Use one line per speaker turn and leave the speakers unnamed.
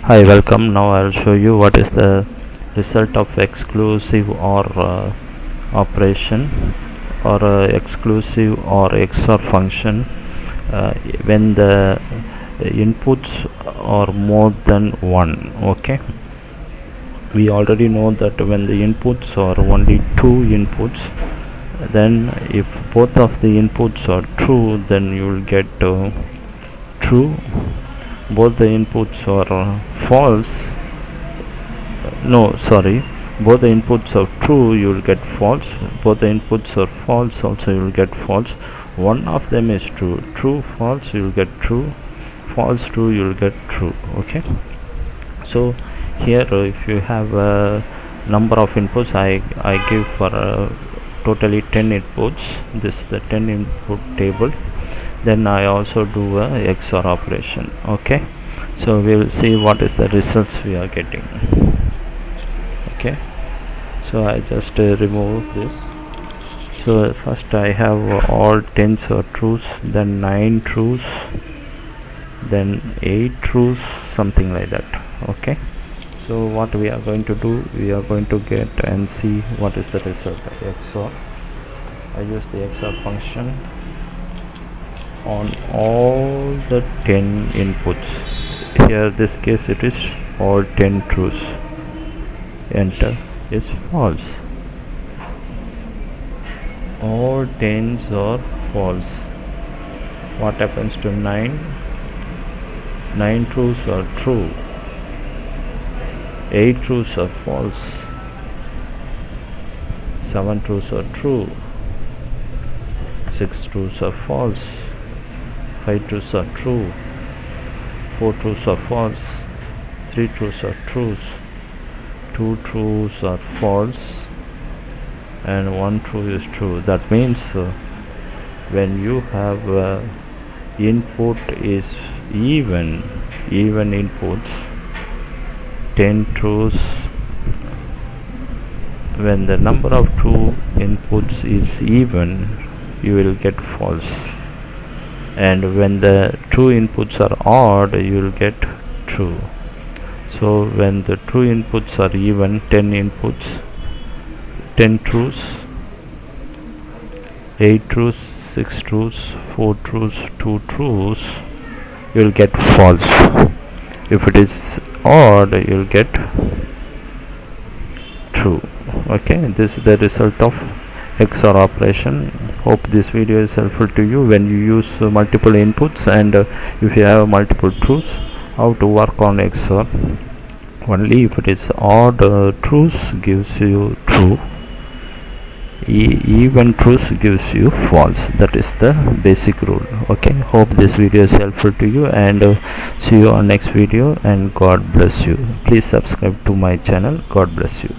Hi, welcome. Now I'll show you what is the result of exclusive OR operation or exclusive or XOR function when the inputs are more than one. Okay, we already know that when the inputs are only two inputs, then if both of the inputs are true, then you will get true. Both the inputs are false, both the inputs are true, you will get false. Both the inputs are false, also you will get false. One of them is true. True, false, you will get true. False, true, you will get true. Okay, so here if you have a number of inputs, I give for totally 10 inputs. This is the 10 input table. Then I also do a XOR operation. Okay, so we will see what is the results we are getting. Okay, so I just remove this. So first I have all 10s are trues, then 9 trues, then 8 trues, something like that. Okay, so what we are going to do, we are going to get and see what is the result of XOR. I use the XOR function on all the 10 inputs. Here this case it is all 10 trues. Enter is false. All 10s are false. What happens to 9? 9 trues are true. 8 trues are false. 7 trues are true. 6 trues are false. 5 truths are true, 4 truths are false, 3 truths are trues, 2 truths are false, and 1 truth is true. That means when you have input is even inputs, 10 truths, when the number of true inputs is even, you will get false. And when the true inputs are odd, you will get true. So when the true inputs are even, 10 inputs, 10 truths, 8 truths, 6 truths, 4 truths, 2 truths, you will get false. If it is odd, you will get true. Okay, this is the result of XOR operation. Hope this video is helpful to you when you use multiple inputs, and if you have multiple truths, how to work on XOR. Only if it is odd truths gives you true, even truths gives you false. That is the basic rule. Okay, hope this video is helpful to you, and see you on next video, and God bless you. Please subscribe to my channel. God bless you.